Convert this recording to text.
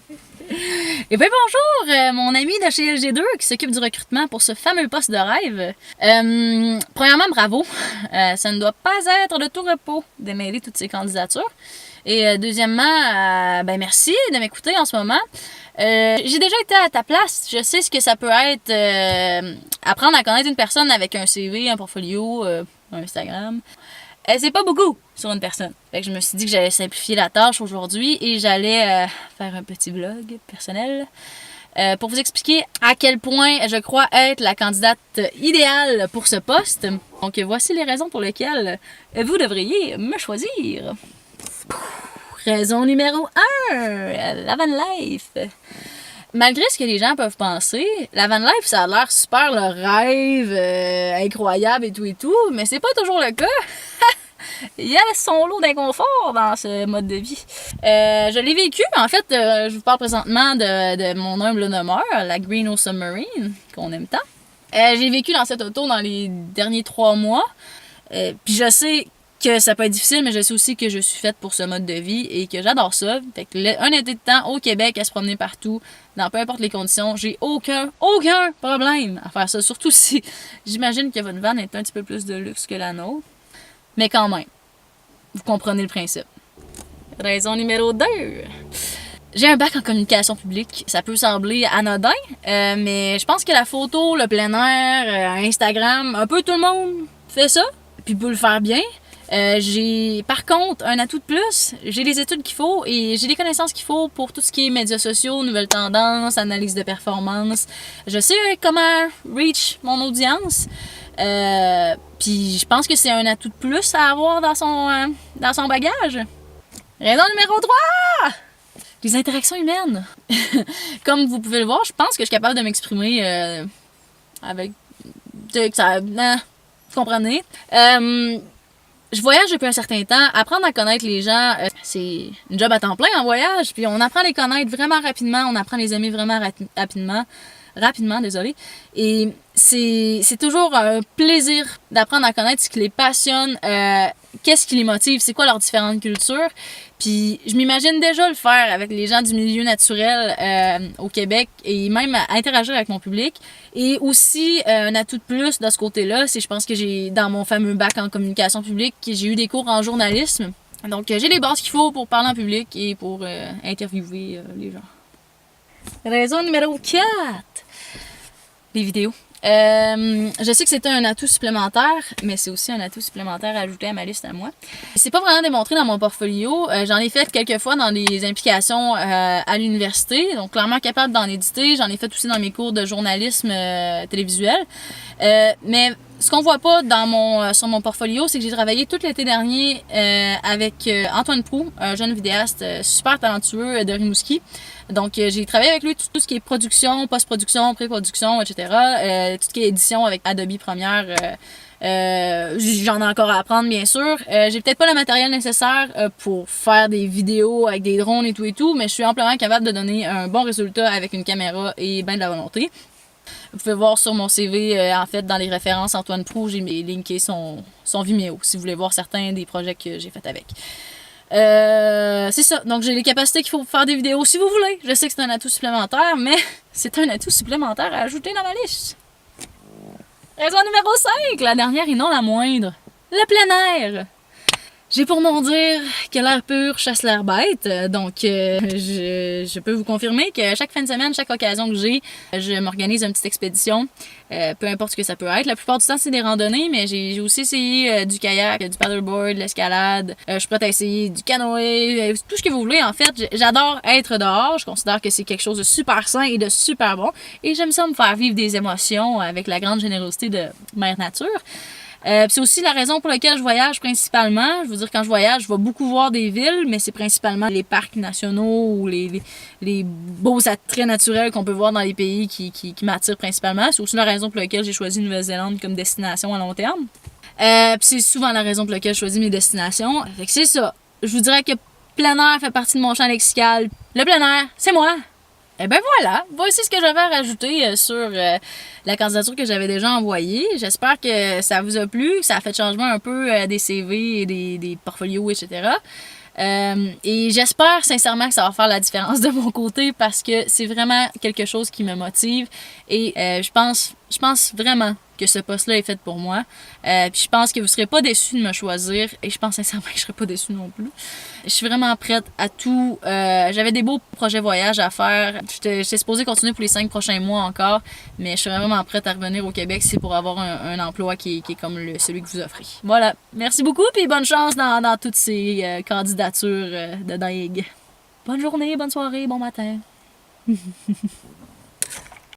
Et bien bonjour, mon ami de chez LG2 qui s'occupe du recrutement pour ce fameux poste de rêve. Premièrement, bravo. Ça ne doit pas être de tout repos de mêler toutes ces candidatures. Et deuxièmement, ben merci de m'écouter en ce moment. J'ai déjà été à ta place. Je sais ce que ça peut être apprendre à connaître une personne avec un CV, un portfolio, un Instagram. C'est pas beaucoup sur une personne. Fait que je me suis dit que j'allais simplifier la tâche aujourd'hui et j'allais faire un petit vlog personnel pour vous expliquer à quel point je crois être la candidate idéale pour ce poste. Donc voici les raisons pour lesquelles vous devriez me choisir. Raison numéro 1, la van life. Malgré ce que les gens peuvent penser, la van life, ça a l'air super le rêve, incroyable et tout, mais c'est pas toujours le cas. Il y a son lot d'inconfort dans ce mode de vie. Je l'ai vécu, en fait, je vous parle présentement de mon humble demeure, la Green Submarine, qu'on aime tant. J'ai vécu dans cette auto dans les derniers 3 mois, puis je sais que ça peut être difficile, mais je sais aussi que je suis faite pour ce mode de vie et que j'adore ça. Fait que un été de temps au Québec à se promener partout, dans peu importe les conditions, j'ai aucun problème à faire ça. Surtout si j'imagine que votre van est un petit peu plus de luxe que la nôtre. Mais quand même, vous comprenez le principe. Raison numéro 2. J'ai un bac en communication publique. Ça peut sembler anodin, mais je pense que la photo, le plein air, Instagram, un peu tout le monde fait ça, puis peut le faire bien. J'ai par contre un atout de plus, j'ai les études qu'il faut et j'ai les connaissances qu'il faut pour tout ce qui est médias sociaux, nouvelles tendances, analyse de performance. Je sais comment reach mon audience. Puis je pense que c'est un atout de plus à avoir dans son bagage. Raison numéro 3! Les interactions humaines. Comme vous pouvez le voir, je pense que je suis capable de m'exprimer avec... vous comprenez? Je voyage depuis un certain temps. Apprendre à connaître les gens, c'est une job à temps plein en voyage. Puis on apprend à les connaître vraiment rapidement. On apprend à les aimer vraiment rapidement, désolé. Et c'est toujours un plaisir d'apprendre à connaître ce qui les passionne, qu'est-ce qui les motive, c'est quoi leurs différentes cultures. Puis je m'imagine déjà le faire avec les gens du milieu naturel au Québec et même à interagir avec mon public. Et aussi, un atout de plus de ce côté-là, c'est je pense que j'ai, dans mon fameux bac en communication publique, j'ai eu des cours en journalisme. Donc j'ai les bases qu'il faut pour parler en public et pour interviewer les gens. Raison numéro 4. Les vidéos. Je sais que c'était un atout supplémentaire, mais c'est aussi un atout supplémentaire à ajouter à ma liste à moi. C'est pas vraiment démontré dans mon portfolio. J'en ai fait quelques fois dans des implications à l'université, donc clairement capable d'en éditer. J'en ai fait aussi dans mes cours de journalisme télévisuel. Mais ce qu'on voit pas sur mon portfolio, c'est que j'ai travaillé tout l'été dernier avec Antoine Proulx, un jeune vidéaste super talentueux de Rimouski. Donc, j'ai travaillé avec lui tout ce qui est production, post-production, pré-production, etc. Tout ce qui est édition avec Adobe Premiere. J'en ai encore à apprendre, bien sûr. J'ai peut-être pas le matériel nécessaire pour faire des vidéos avec des drones et tout, mais je suis amplement capable de donner un bon résultat avec une caméra et bien de la volonté. Vous pouvez voir sur mon CV, en fait, dans les références Antoine Proulx, j'ai linké son Vimeo, si vous voulez voir certains des projets que j'ai fait avec. C'est ça. Donc, j'ai les capacités qu'il faut pour faire des vidéos si vous voulez. Je sais que c'est un atout supplémentaire, mais c'est un atout supplémentaire à ajouter dans ma liste. Raison numéro 5, la dernière et non la moindre. Le plein air. J'ai pour mon dire que l'air pur chasse l'air bête, donc je peux vous confirmer que chaque fin de semaine, chaque occasion que j'ai, je m'organise une petite expédition, peu importe ce que ça peut être. La plupart du temps, c'est des randonnées, mais j'ai aussi essayé du kayak, du paddleboard, de l'escalade. Je suis prête à essayer du canoë, tout ce que vous voulez. En fait, j'adore être dehors. Je considère que c'est quelque chose de super sain et de super bon. Et j'aime ça me faire vivre des émotions avec la grande générosité de Mère Nature. C'est aussi la raison pour laquelle je voyage principalement. Je veux dire, quand je voyage, je vais beaucoup voir des villes, mais c'est principalement les parcs nationaux ou les beaux attraits naturels qu'on peut voir dans les pays qui m'attirent principalement. C'est aussi la raison pour laquelle j'ai choisi Nouvelle-Zélande comme destination à long terme. Puis c'est souvent la raison pour laquelle je choisis mes destinations. Fait que c'est ça. Je vous dirais que plein air fait partie de mon champ lexical. Le plein air, c'est moi! Eh ben voilà, voici ce que j'avais à rajouter sur la candidature que j'avais déjà envoyée. J'espère que ça vous a plu, que ça a fait changement un peu des CV et des portfolios, etc. Et j'espère sincèrement que ça va faire la différence de mon côté parce que c'est vraiment quelque chose qui me motive et je pense vraiment que ce poste-là est fait pour moi. Puis je pense que vous serez pas déçus de me choisir et je pense sincèrement que je serai pas déçue non plus. Je suis vraiment prête à tout. J'avais des beaux projets voyage à faire. J'étais supposée continuer pour les 5 prochains mois encore, mais je suis vraiment prête à revenir au Québec si c'est pour avoir un emploi qui est comme celui que vous offrez. Voilà. Merci beaucoup puis bonne chance dans toutes ces candidatures de dingue. Bonne journée, bonne soirée, bon matin.